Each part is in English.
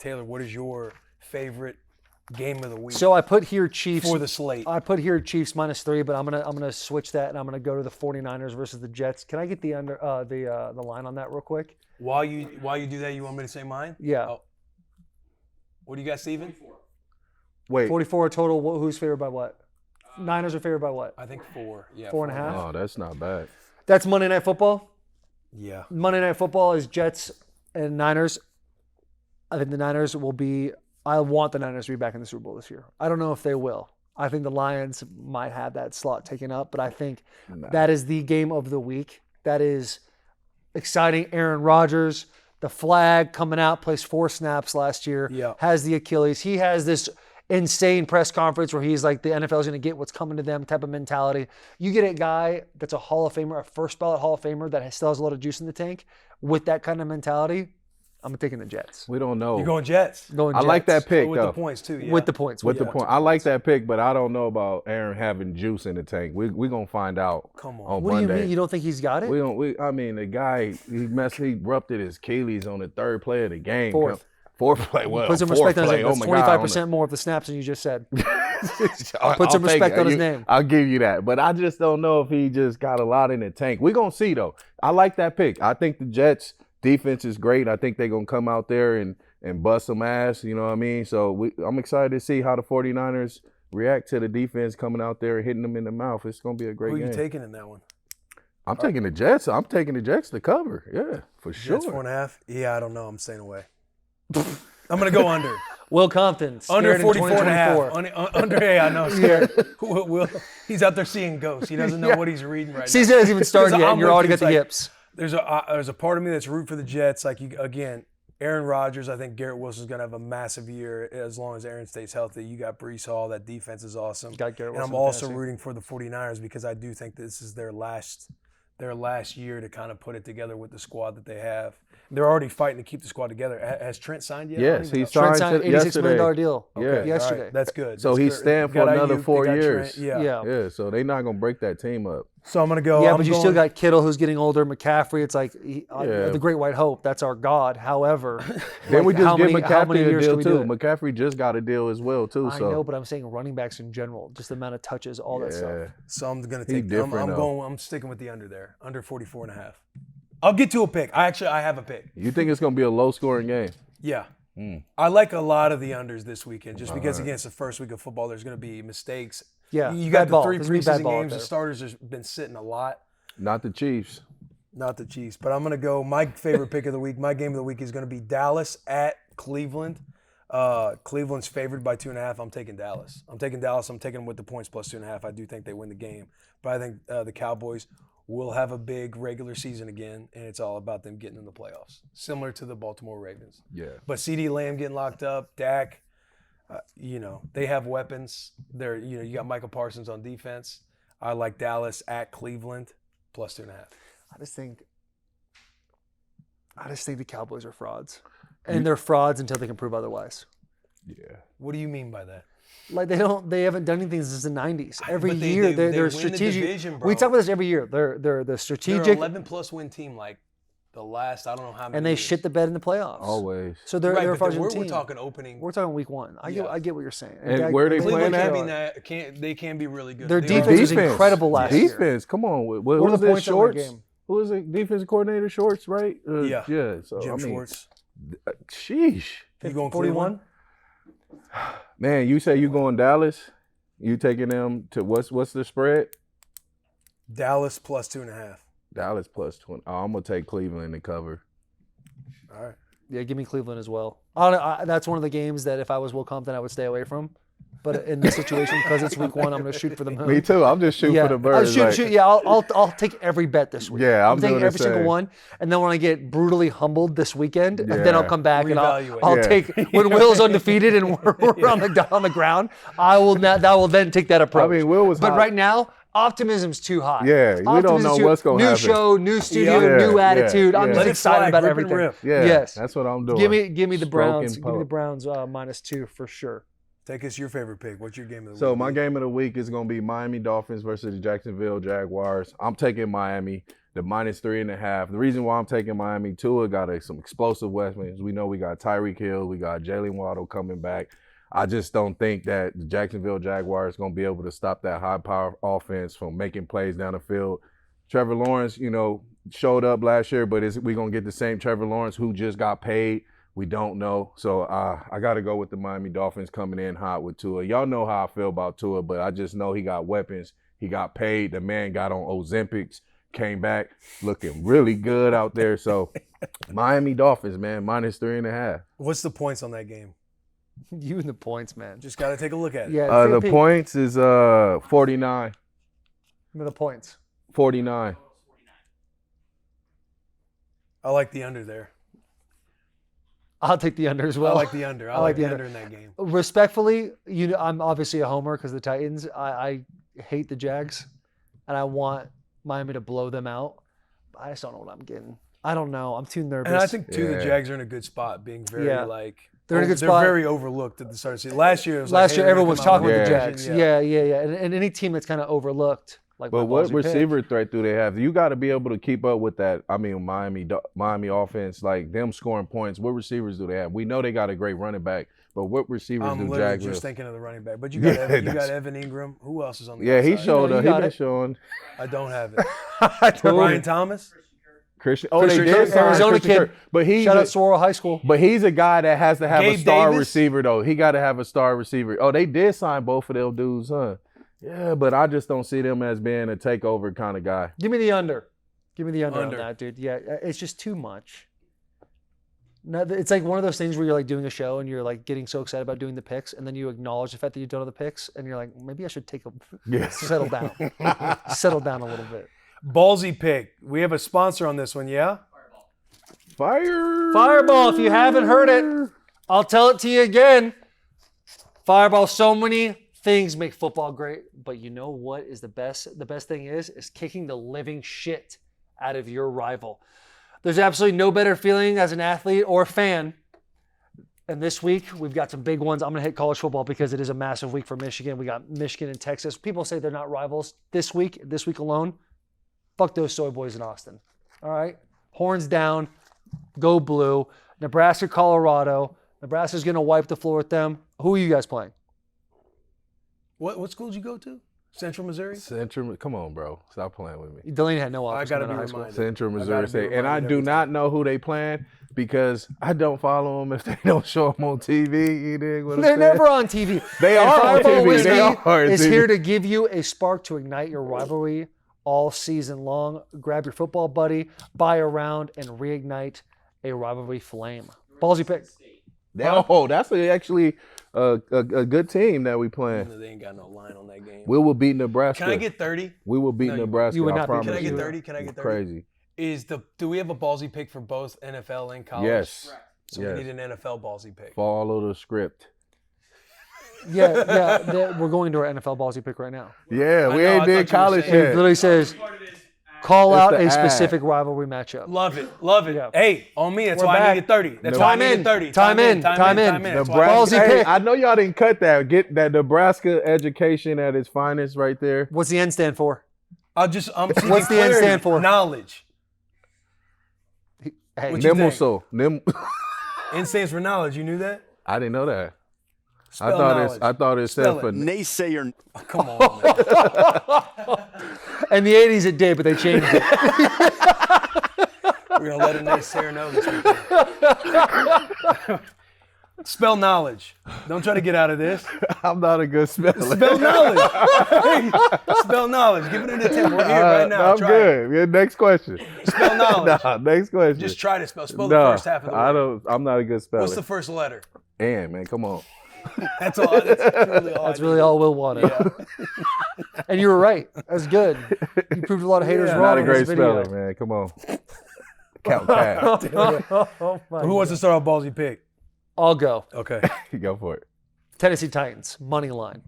Taylor, what is your favorite game of the week? So I put here Chiefs for the slate. I put here Chiefs -3, but I'm gonna switch that and I'm gonna go to the 49ers versus the Jets. Can I get the the line on that real quick? While you do that, you want me to say mine? Yeah. Oh. What do you got, Steven? Wait. 44 total. Who's favored by what? Niners are favored by what? I think 4. Yeah. 4.5. Oh, that's not bad. That's Monday Night Football. Yeah. Monday Night Football is Jets and Niners. I think the Niners will be. I want the Niners to be back in the Super Bowl this year. I don't know if they will. I think the Lions might have that slot taken up, but I think that is the game of the week. That is exciting. Aaron Rodgers, the flag coming out, plays 4 snaps last year, has the Achilles. He has this insane press conference where he's like, the NFL is going to get what's coming to them type of mentality. You get a guy that's a Hall of Famer, a first ballot Hall of Famer that still has a lot of juice in the tank with that kind of mentality. I'm taking the Jets. We don't know. You're going Jets. I like that pick, with though. the points, too. Yeah. With the points. With the point. I like that pick, but I don't know about Aaron having juice in the tank. We're going to find out on What Monday. do you mean? You don't think he's got it? I mean, the guy, he ruptured his Achilles on the 3rd play of the game. Fourth play. Well, put some respect on his name. That's 25% more of the snaps than you just said. Put some respect on his name. I'll give you that. But I just don't know if he just got a lot in the tank. We're going to see, though. I like that pick. I think the Jets' defense is great. I think they're going to come out there and bust some ass, you know what I mean? So I'm excited to see how the 49ers react to the defense coming out there and hitting them in the mouth. It's going to be a great game. Who are you taking in that one? I'm taking the Jets. I'm taking the Jets to cover. Yeah, for sure. Jets 4.5? Yeah, I don't know. I'm staying away. I'm going to go under. Will Compton. Under 44.5. Under, hey, I know. Scared. Will, he's out there seeing ghosts. He doesn't know what he's reading right Season hasn't even started yet, and you're already got the yips. There's a part of me that's root for the Jets. Like, again, Aaron Rodgers, I think Garrett Wilson's going to have a massive year as long as Aaron stays healthy. You got Breece Hall. That defense is awesome. Got Garrett Wilson. And I'm also rooting for the 49ers because I do think this is their last year to kind of put it together with the squad that they have. They're already fighting to keep the squad together. Has Trent signed yet? Yes, he signed signed an $86 million deal yesterday. Right, that's good. So he's staying for another 4 years. Yeah. So they're not going to break that team up. So I'm going to go. Yeah, but you still got Kittle who's getting older. McCaffrey, it's like the Great White Hope. That's our God. However, then we just give McCaffrey a deal too. Do McCaffrey just got a deal as well too. I know, but I'm saying running backs in general, just the amount of touches, all that stuff. So I'm going to take. I'm sticking with the under there, under 44.5. I'll get to a pick. I have a pick. You think it's going to be a low-scoring game? Yeah. I like a lot of the unders this weekend just because, again, it's the first week of football. There's going to be mistakes. Yeah. You got the 3 preseason games. The starters have been sitting a lot. Not the Chiefs. Not the Chiefs. But I'm going to go, my favorite pick of the week, my game of the week is going to be Dallas at Cleveland. Cleveland's favored by 2.5. I'm taking Dallas. I'm taking them with the points plus 2.5. I do think they win the game. But I think the Cowboys will have a big regular season again, and it's all about them getting in the playoffs, similar to the Baltimore Ravens. Yeah. But CeeDee Lamb getting locked up, Dak, they have weapons. You got Michael Parsons on defense. I like Dallas at Cleveland plus 2.5. I just think the Cowboys are frauds, and they're frauds until they can prove otherwise. Yeah. What do you mean by that? Like they haven't done anything since the 90s. Every year they're strategic. The division, we talk about this every year. They're the strategic. They're 11+ win team like the last I don't know how many. And they years. shit the bed in the playoffs. Always. So they're a fraudulent team. We're talking opening. We're talking week 1. I get what you're saying. And where they playing at? They can be really good. Their defense was incredible last year. Defense, come on. What was it? Shorts. Who was it? Defensive coordinator Shorts, right? Yeah. So Jim Schwartz. Sheesh. You going 41? Man, you say you going Dallas? You taking them to what's the spread? Dallas plus 2.5. Dallas plus 20. Oh, I'm gonna take Cleveland to cover. All right. Yeah, give me Cleveland as well. That's one of the games that if I was Will Compton, I would stay away from. But in this situation, because it's week 1, I'm going to shoot for the moon. Me too. I'm just shooting for the birds. I'll take every bet this week. Yeah, I'm taking every single one. And then when I get brutally humbled this weekend, then I'll come back and I'll take when Will's undefeated and we're on the ground. I will then take that approach. I mean, Will was. But right now, optimism's too high. Yeah, we don't know what's going to happen. New show, new studio, new attitude. I'm just excited about everything. Yeah, yes, that's what I'm doing. Give me the Browns. Give me the Browns -2 for sure. Take us your favorite pick. What's your game of the week? So my game of the week is going to be Miami Dolphins versus the Jacksonville Jaguars. I'm taking Miami, the -3.5. The reason why I'm taking Miami, Tua got some explosive weapons. We know we got Tyreek Hill. We got Jaylen Waddle coming back. I just don't think that the Jacksonville Jaguars is going to be able to stop that high-power offense from making plays down the field. Trevor Lawrence, showed up last year, but is we going to get the same Trevor Lawrence who just got paid? We don't know. So I got to go with the Miami Dolphins coming in hot with Tua. Y'all know how I feel about Tua, but I just know he got weapons. He got paid. The man got on Ozempics, came back looking really good out there. So Miami Dolphins, man, -3.5. What's the points on that game? You and the points, man. Just got to take a look at it. Yeah. The points is 49. The points. 49. I like the under there. I'll take the under as well. I like the under. I like the under in that game. Respectfully, I'm obviously a homer because of the Titans. I hate the Jags, and I want Miami to blow them out. I just don't know what I'm getting. I don't know. I'm too nervous. And I think, too, the Jags are in a good spot, being very, they're in a good spot. They're very overlooked at the start of the season. Last year, everyone was talking about the Yeah. Jags. Yeah. And any team that's kind of overlooked. But what receiver threat do they have? You got to be able to keep up with that. I mean, Miami offense, like them scoring points. What receivers do they have? We know they got a great running back, but what receivers I'm do literally Jags just have? thinking of the running back. But you got Evan Ingram. Who else is on the Yeah, he outside? showed up. He been showing. I don't have it. Brian Thomas? Christian. Christian They Kirk, did sign Arizona Christian kid. Kirk. But he's Shout out Sorrel High School. But he's a guy that has to have Gabe a star Davis? receiver, though. He got to have a star receiver. Oh, they did sign both of them dudes, huh? Yeah, but I just don't see them as being a takeover kind of guy. Give me the under. Give me the under on Under. that, dude. Yeah, it's just too much. No, it's like one of those things where you're like doing a show and you're like getting so excited about doing the picks, and then you acknowledge the fact that you've done all the picks, and you're like, maybe I should settle down. Settle down a little bit. Ballsy pick. We have a sponsor on this one, yeah? Fireball, if you haven't heard it, I'll tell it to you again. Fireball, so many things make football great, but you know what is the best? The best thing is kicking the living shit out of your rival. There's absolutely no better feeling as an athlete or fan. And this week, we've got some big ones. I'm going to hit college football because it is a massive week for Michigan. We got Michigan and Texas. People say they're not rivals. This week alone, fuck those soy boys in Austin. All right? Horns down. Go blue. Nebraska, Colorado. Nebraska's going to wipe the floor with them. Who are you guys playing? What school did you go to? Central Missouri? Come on, bro. Stop playing with me. Delanie had no I offers got to coming be out of high school. reminded. Central I Missouri gotta be State. And I reminded do every not time. know who they playing because I don't follow them if they don't show them on TV. You dig what I'm They're saying? never on TV. They And are on Fireball TV. Whiskey They are on is TV. here to give you a spark to ignite your rivalry all season long. Grab your football buddy, buy a round, and reignite a rivalry flame. Ballsy pick. That's actually a good team that we playing. They ain't got no line on that game. We will beat Nebraska. Can I get 30? We will beat No, you Nebraska. you would I not beat promise Can I get you. 30? Can I get 30? Crazy. Do we have a ballsy pick for both NFL and college? Yes. So Yes. we need an NFL ballsy pick. Follow the script. We're going to our NFL ballsy pick right now. Yeah, we know, ain't I did thought you were college saying- It yet. literally says, call It's out the a ad. specific rivalry matchup. Love it. Love it. Yeah. Hey, on me. That's We're why I back. needed 30. That's No. why I Time needed in. 30. Time in. That's why I Ballsy Nebraska. Hey, pick. I know y'all didn't cut that. Get that Nebraska education at its finest right there. What's the N stand for? I'm seeking What's the N clarity. stand for? Knowledge. Hey, What you think? Nemoso. N stands for knowledge. You knew that? I didn't know that. Spell knowledge. I thought it Spell said for it. Naysayer. Come on, man. in the 80s it did, but they changed it. We're going to let a naysayer know this weekend. Spell knowledge. Don't try to get out of this. I'm not a good speller. Spell knowledge. Hey, spell knowledge. Give it an attempt. We're here right now. I'm Try good. Yeah, next question. It. Spell knowledge. Next question. Just try to spell. Spell the No, first half of the I word. I'm not a good speller. What's the first letter? And man, come on. That's all. That's That's really all Will wanted. And you were right. That's good. You proved a lot of haters Yeah. wrong. Not a in great this video. speller, man. Come on. Count cash. Oh my Who wants to start off ballsy pick? I'll go. Okay. Go for it. Tennessee Titans, money line.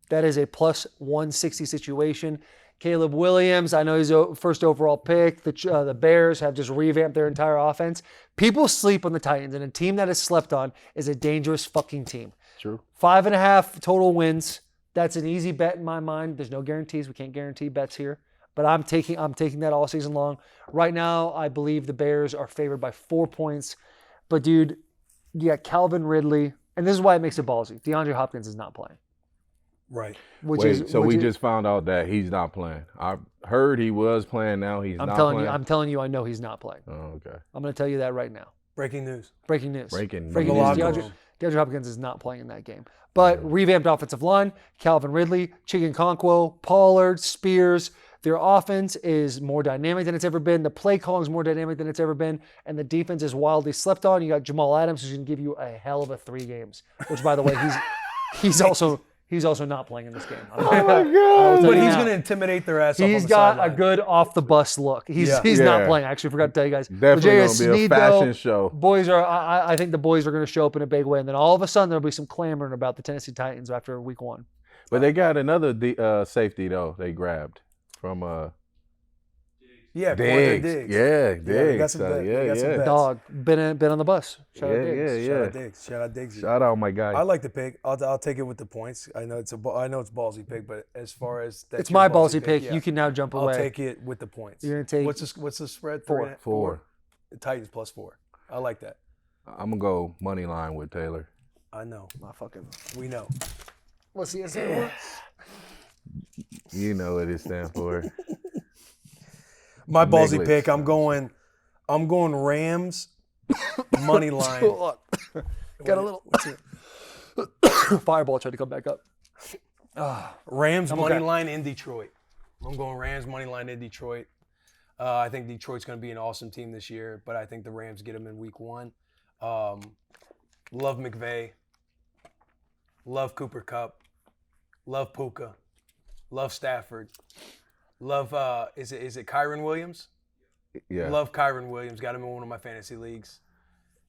That is a plus 160 situation. Caleb Williams, I know he's a first overall pick. The Bears have just revamped their entire offense. People sleep on the Titans, and a team that is slept on is a dangerous fucking team. True. 5.5 total wins. That's an easy bet in my mind. There's no guarantees. We can't guarantee bets here. But I'm taking that all season long. Right now, I believe the Bears are favored by 4 points. But, dude, you got Calvin Ridley. And this is why it makes it ballsy. DeAndre Hopkins is not playing. Right. We just found out that he's not playing. I heard he was playing. Now he's not playing. I'm telling you, I know he's not playing. Oh, okay. I'm going to tell you that right now. Breaking news. Breaking news. Breaking news. DeAndre Hopkins is not playing in that game. But revamped offensive line, Calvin Ridley, Chigankounkwo, Pollard, Spears. Their offense is more dynamic than it's ever been. The play calling is more dynamic than it's ever been. And the defense is wildly slept on. You got Jamal Adams, who's going to give you a hell of a 3 games. Which, by the way, he's also not playing in this game. Oh my God! But he's going to intimidate their ass off on the He's got sideline. a good off the bus look. He's not playing. I actually forgot to tell you guys. Definitely going to be a fashion show. Boys are. I think the boys are going to show up in a big way, and then all of a sudden there'll be some clamoring about the Tennessee Titans after week 1. But they got another safety though. They grabbed from Diggs. Yeah, Diggs. Diggs. Got some bets. Dog been on the bus. Shout out Diggs. Shout out Diggs. Shout out my guy. I like the pick. I'll take it with the points. I know it's ballsy pick, but as far as that's It's your my ballsy pick. yeah. You can now jump away. I'll take it with the points. You're gonna take what's the spread? 4. 4. The Titans plus 4. I like that. I'm gonna go money line with Taylor. I know. We know. What's the answer? You know what it stands for. My ballsy Niglets. pick. I'm going Rams money line. Got a little fireball tried to come back up. Rams I'm money okay. line in Detroit. I'm going Rams money line in Detroit. I think Detroit's going to be an awesome team this year, but I think the Rams get them in week 1. Love McVay. Love Cooper Kupp. Love Puka. Love Stafford. Love is it Kyron Williams? Yeah. Love Kyron Williams. Got him in one of my fantasy leagues,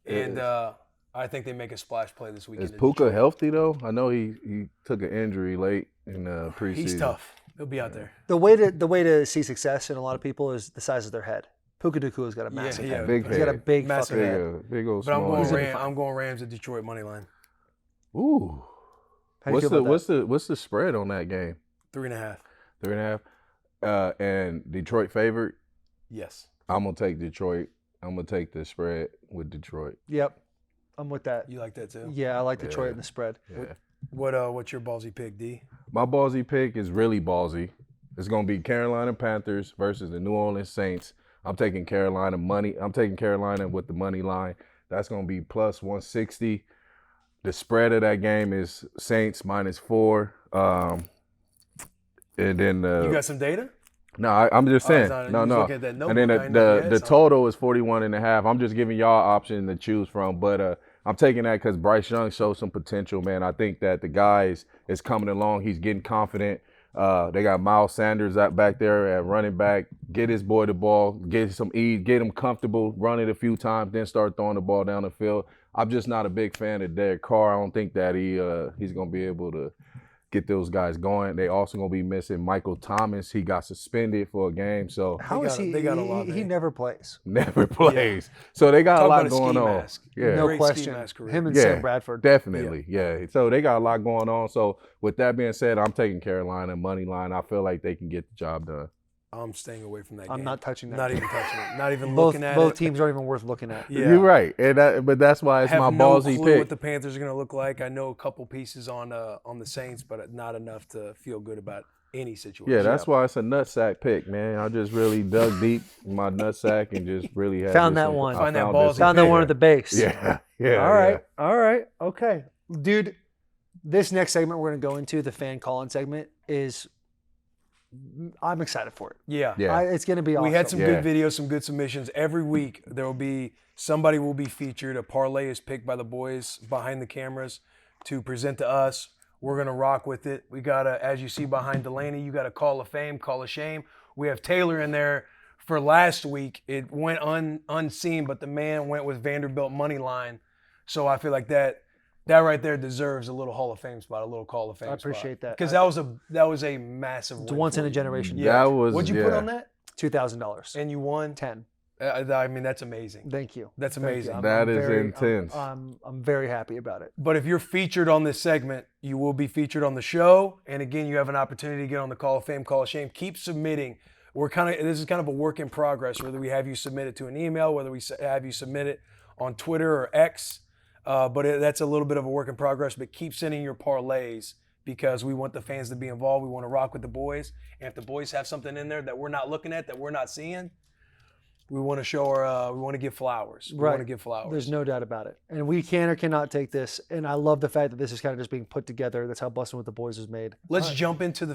and I think they make a splash play this weekend. Is Puka healthy though? I know he took an injury late in preseason. He's tough. He'll be out there. The way to see success in a lot of people is the size of their head. Puka Nacua's got a massive head. Big He's got a big Massive fucking head. head. Big old But small. I'm going Rams at Detroit money line. Ooh. How do you feel about that? What's the spread on that game? 3.5. 3.5. And Detroit favored. Yes. I'm gonna take Detroit. I'm gonna take the spread with Detroit. Yep. I'm with that. You like that too? Yeah, I like Detroit in the spread. Yeah. What's your ballsy pick, D? My ballsy pick is really ballsy. It's gonna be Carolina Panthers versus the New Orleans Saints. I'm taking Carolina money. I'm taking Carolina with the money line. That's gonna be plus 160. The spread of that game is Saints -4. And then You got some data? no, I'm just saying. No. At that And then the total is 41.5. I'm just giving y'all an option to choose from. But I'm taking that because Bryce Young shows some potential, man. I think that the guy is coming along. He's getting confident. They got Miles Sanders out back there at running back. Get his boy the ball, get some ease, get him comfortable, run it a few times, then start throwing the ball down the field. I'm just not a big fan of Derek Carr. I don't think that he's going to be able to get those guys going. They also going to be missing Michael Thomas. He got suspended for a game, so How is he? They got a lot. He never plays. never plays. So they got Talk a lot about a going ski on. mask. Yeah. No Great ski question. mask career. Him and Yeah, Sam Bradford. Definitely, yeah. So they got a lot going on. So with that being said, I'm taking Carolina money line. I feel like they can get the job done. I'm staying away from that game. I'm not touching that. Not even touching it. Not even both looking at both it. teams aren't even worth looking at. Yeah. You're right, but that's why it's I have my no ballsy clue pick. what the Panthers are going to look like. I know a couple pieces on the Saints, but not enough to feel good about any situation. Yeah, that's why it's a nutsack pick, man. I just really dug deep in my nutsack and just really had Found this that one. I Find that found ballsy this Found that pick. one at the base. Yeah. All right. Okay. Dude, this next segment we're going to go into, the fan call-in segment, I'm excited for it. Yeah. Yeah. It's going to be awesome. We had some Yeah. good videos, some good submissions. Every week there will be somebody will be featured. A parlay is picked by the boys behind the cameras to present to us. We're gonna rock with it. We got as you see behind Delanie, you got a call of fame, call of shame. We have Taylor in there for last week. It went unseen, but the man went with Vanderbilt money line. So I feel like that That right there deserves a little Hall of Fame spot, a little Call of Fame spot. I appreciate that. Because that was a massive It's win once for in a you. generation. Yeah. That was. What'd you put on that? $2,000. And you won? 10. I mean, that's amazing. Thank you. That's Thank you. amazing. That is intense. I'm very happy about it. But if you're featured on this segment, you will be featured on the show. And again, you have an opportunity to get on the Call of Fame, Call of Shame. Keep submitting. This is kind of a work in progress, whether we have you submit it to an email, whether we have you submit it on Twitter or X. That's a little bit of a work in progress. But keep sending your parlays because we want the fans to be involved. We want to rock with the boys. And if the boys have something in there that we're not looking at, that we're not seeing, we want to show we want to give flowers. We want to give flowers. There's no doubt about it. And we can or cannot take this. And I love the fact that this is kind of just being put together. That's how Bussin' With The Boys was made. Let's jump into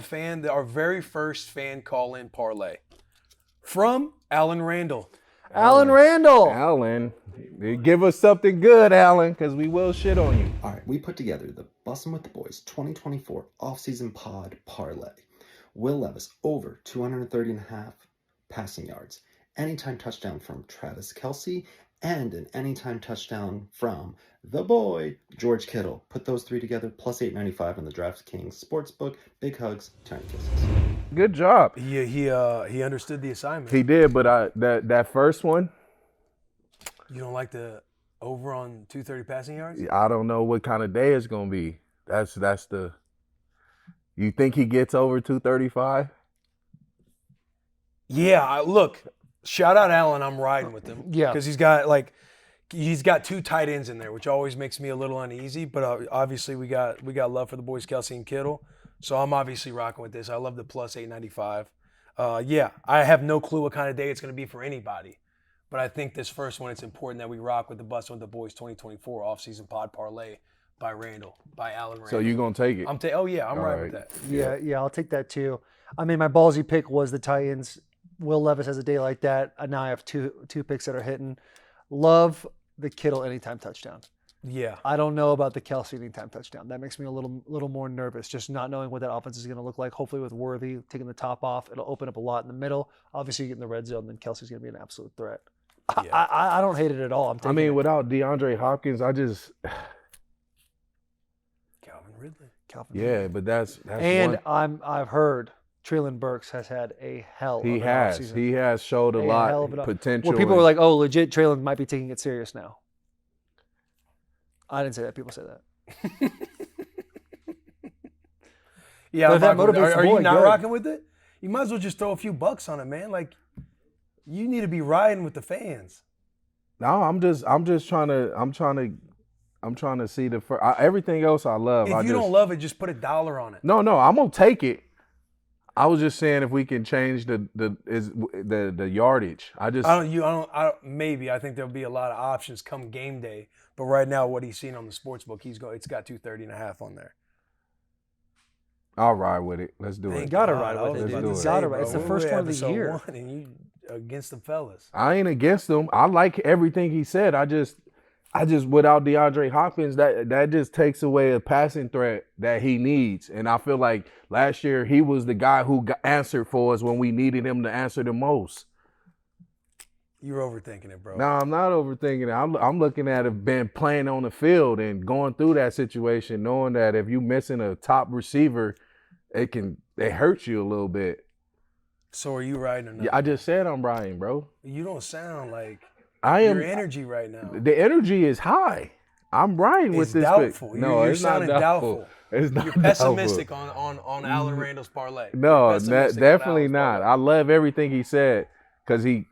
our very first fan call-in parlay from Alan Randall. Alan Randall. Alan, give us something good, Alan, because we will shit on you. All right, we put together the Bussin' With The Boys 2024 offseason pod parlay. Will Levis over 230.5 passing yards. Anytime touchdown from Travis Kelce, and an anytime touchdown from the boy, George Kittle. Put those three together, plus 895 on the DraftKings Sportsbook. Big hugs, tiny kisses. Good job. He understood the assignment. He did, but that first one, You don't like the over on 230 passing yards? I don't know what kind of day it's gonna be. That's the. You think he gets over 235? Yeah, look, shout out Alan. I'm riding with him. Yeah. Because he's got two tight ends in there, which always makes me a little uneasy. But obviously we got love for the boys, Kelce and Kittle. So I'm obviously rocking with this. I love the plus 895. Yeah, I have no clue what kind of day it's going to be for anybody. But I think this first one, it's important that we rock with the Bussin' With The Boys 2024 offseason pod parlay by Alan Randall. So you gonna take it? I'm riding with that. Yeah, I'll take that too. I mean, my ballsy pick was the Titans. Will Levis has a day like that. Now I have two picks that are hitting. Love the Kittle anytime touchdown. Yeah. I don't know about the Kelce anytime touchdown. That makes me a little more nervous, just not knowing what that offense is going to look like. Hopefully with Worthy taking the top off, it'll open up a lot in the middle. Obviously, you get in the red zone, then Kelce's going to be an absolute threat. Yeah. I don't hate it at all. I mean, without DeAndre Hopkins, Calvin Ridley. but that's and one. I've heard Treylon Burks has had a hell of an offseason. He has showed a lot of potential. Where people were like, oh, legit, Treylon might be taking it serious now. I didn't say that. People say that. Yeah, But if that motivates the are you boy, not good. rocking with it? You might as well just throw a few bucks on it, man. Like, you need to be riding with the fans. No, I'm just trying to see the first. Everything else I love. If you don't love it, just put $1 on it. No, I'm gonna take it. I was just saying if we can change the yardage. Maybe I think there'll be a lot of options come game day. But right now, what he's seen on the sports book, it's got 230.5 on there. I'll ride with it. Let's do You it. gotta ride with it, Let's dude. do You it. gotta ride. It's the first one of the year. And you against the fellas. I ain't against him. I like everything he said. I just without DeAndre Hopkins, that just takes away a passing threat that he needs. And I feel like last year he was the guy who answered for us when we needed him to answer the most. You're overthinking it, bro. No, I'm not overthinking it. I'm looking at it being playing on the field and going through that situation, knowing that if you missing a top receiver, it hurts you a little bit. So are you riding or not? Yeah, I just said I'm riding, bro. You don't sound like your energy right now. The energy is high. I'm riding with this doubtful. pick. No, you're it's not sounding doubtful. It's not You're doubtful. pessimistic on Alan Randall's parlay. No, You're pessimistic on definitely Alan's not. parlay. I love everything he said because he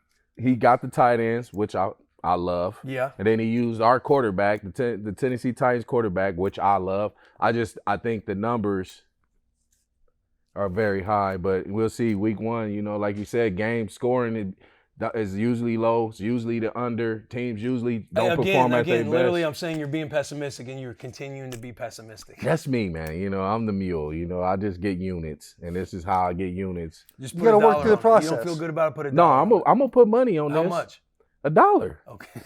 got the tight ends, which I love. Yeah. And then he used our quarterback, the Tennessee Titans quarterback, which I love. I think the numbers are very high, but we'll see week one. You know, like you said, game scoring is usually low. It's usually the under. Teams usually don't perform at their best. Literally, I'm saying you're being pessimistic and you're continuing to be pessimistic. That's me, man. You know, I'm the mule. You know, I just get units, and this is how I get units. Just You put gotta $1 work through the on it. process. You don't feel good about it, put $1. No, on it. I'm gonna put money on How this. much? $1. Okay.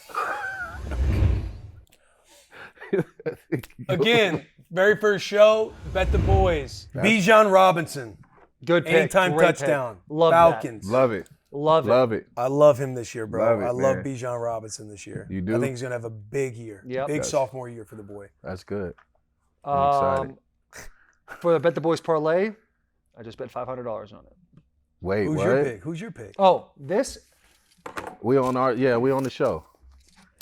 Again, very first show, bet the boys. Bijan Robinson. Good pick. Anytime Great touchdown. pick. Love Falcons. Love it. Love it. Love it. I love him this year, bro. Love it, I love man. Bijan Robinson this year. You I do? think he's gonna have a big year. Yep. Big Yes. sophomore year for the boy. That's good. I'm excited. For the Bet the Boys parlay, I just bet $500 on it. Wait, Who's what? your pick? Who's your pick? Oh, this? We on the show.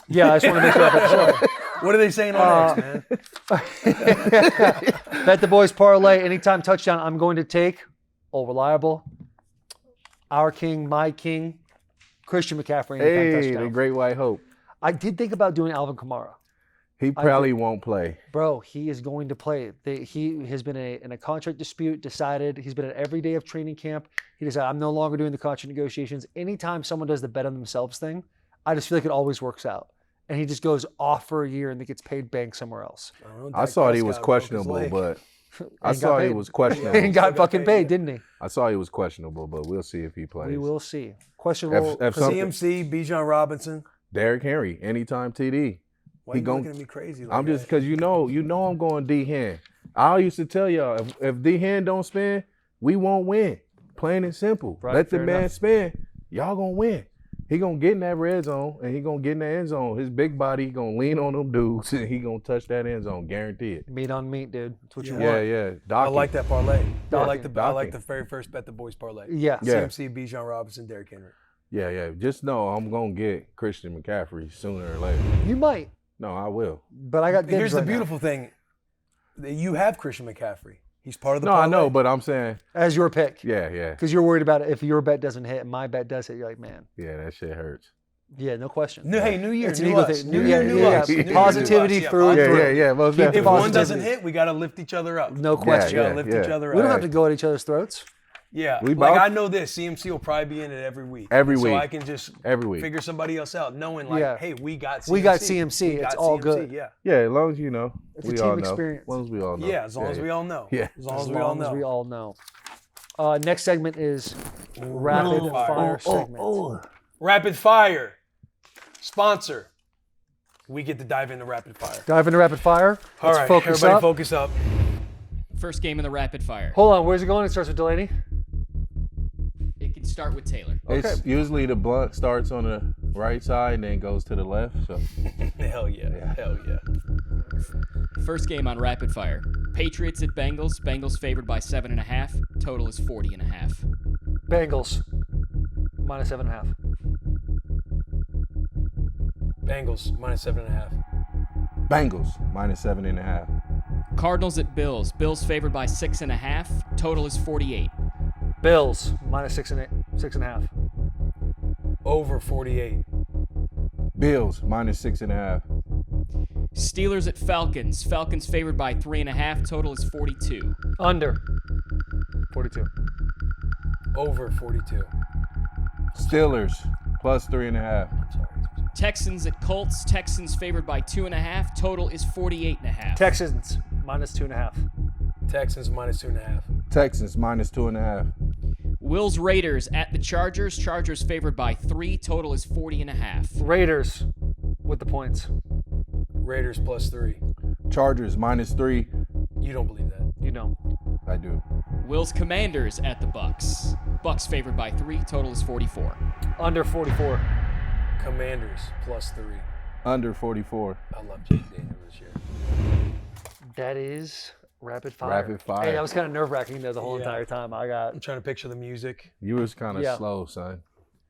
Yeah, I just want to make sure I bet the show. What are they saying on X, man? Bet the Boys parlay, anytime touchdown, I'm going to take. All reliable. Our king, my king, Christian McCaffrey. Anytime Hey, touchdown. the Great White Hope. I did think about doing Alvin Kamara. He probably won't play. Bro, he is going to play. He has been in a contract dispute, decided. He's been at every day of training camp. He decided, I'm no longer doing the contract negotiations. Anytime someone does the bet on themselves thing, I just feel like it always works out. And he just goes off for a year and then gets paid bank somewhere else. I saw he was questionable, but I And saw got he paid. was questionable. And got fucking paid, didn't he? I saw he was questionable, but we'll see if he plays. We will see. Questionable. If something- CMC, Bijan Robinson. Derrick Henry, anytime TD. Why He you gon- looking at me crazy? Like I'm just that? because you know I'm going D-Hen. I used to tell y'all if D-Hen don't spin, we won't win. Plain and simple. Right, Let the fair man enough. spin. Y'all gonna win. He gonna get in that red zone and he gonna get in the end zone. His big body gonna lean on them dudes and he gonna touch that end zone, guarantee it. Meat on meat, dude. That's what you Yeah, want. yeah. I Docking. like that parlay. I like Docking. the very first Bet the Boys parlay. Yeah. Yeah. CMC, Bijan Robinson, Derrick Henry. Yeah, yeah. Just know I'm gonna get Christian McCaffrey sooner or later. You might, No, I will. but I got dibs Here's the right now. beautiful thing: you have Christian McCaffrey. He's part of the. No, I parlay. know, but I'm saying, As your pick. yeah, yeah, Because you're worried about it. If your bet doesn't hit and my bet does hit, you're like, man, yeah. That shit hurts. yeah, no question. Hey, New Year, It's an new ego us. thing. New Yeah, year, yeah, new yeah. us. New year, new Positivity us. through and Yeah, through. yeah, yeah. Most If definitely. one positivity. doesn't hit, we got to lift each other up. No We question. got to Yeah, lift yeah. each other We don't up. have to go at each other's throats. Yeah, We like both- I know this. CMC will probably be in it every week. Every So week. I can just Every week. figure somebody else out, knowing like, Yeah. hey, we got CMC. We got CMC. We got It's all CMC, good. Yeah. Yeah, as long as you know. It's a we team all know. experience. As long as we all know. Yeah, as long as we all know. Yeah. As long as As we all long as we know. all know. Next segment is rapid fire segment. Rapid fire. Sponsor. We get to dive into rapid fire. Dive into rapid fire. All Let's right, focus everybody up. focus up. First game of the rapid fire. Hold on, where's it going? It starts with Delanie. It can start with Taylor. It's usually the blunt starts on the right side and then goes to the left. So Hell yeah. Hell yeah. First game on rapid fire. Patriots at Bengals. Bengals favored by 7.5. Total is 40.5. Bengals. Minus 7.5. Bengals minus 7.5. Bengals minus 7.5. Cardinals at Bills. Bills favored by 6.5. Total is 48. Bills. Minus 6.5. Over 48. Bills minus 6.5. Steelers at Falcons. Falcons favored by 3.5. Total is 42. Under. 42. Over 42. Steelers plus 3.5. Texans at Colts. Texans favored by 2.5. Total is 48.5. Texans. Minus 2.5. Texans minus 2.5. Texans minus 2.5. Wills Raiders at the Chargers. Chargers favored by 3. Total is 40.5. Raiders with the points. Raiders plus 3. Chargers minus 3. You don't believe that. You know. I do. Wills Commanders at the Bucks. Bucks favored by 3. Total is 44. Under 44. Commanders plus 3. Under 44. I love Jake Daniels this year. That is rapid fire. Rapid fire. Hey, that was kind of nerve-wracking there the whole Yeah. entire time. I'm trying to picture the music. You was kind of Yeah. slow, son.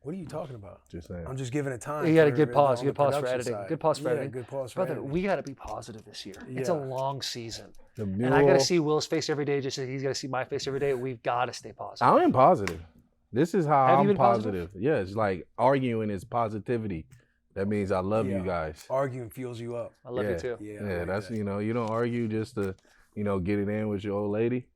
What are you talking about? Just saying. I'm just giving it time. You got a for good everybody pause. on Good the pause for production editing. side. Good pause for Yeah, editing. good pause for Brother, editing. we got to be positive this year. It's a Yeah. long season. The And I got mule- to see Will's face every day just as he's got to see my face every day. We've got to stay positive. I am positive. This is how Have you I'm been positive. Yeah, it's like arguing is positivity. That means I love you Yeah. guys. Arguing fuels you up. I love yeah. you too. Yeah, I Yeah, like that's that. you don't argue just to get it in with your old lady.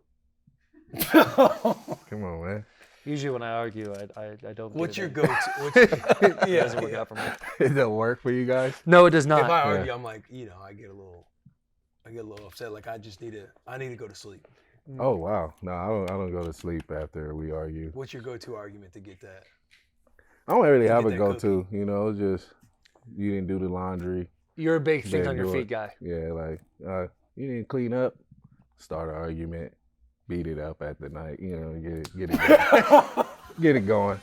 Come on, man. Usually when I argue, I don't. What's get your it go-to? in. It Yeah, doesn't work yeah. out for me. It don't work for you guys. No, it does If I not. argue, I'm like, I get a little upset. Like I need to go to sleep. Oh wow, no, I don't go to sleep after we argue. What's your go-to argument to get that? I don't really To have get a that go-to. It's just you didn't do the laundry. You're a big things Then on your do feet it. guy. Yeah, like you didn't clean up. Start an argument. beat it up at the night, get it going, get it going,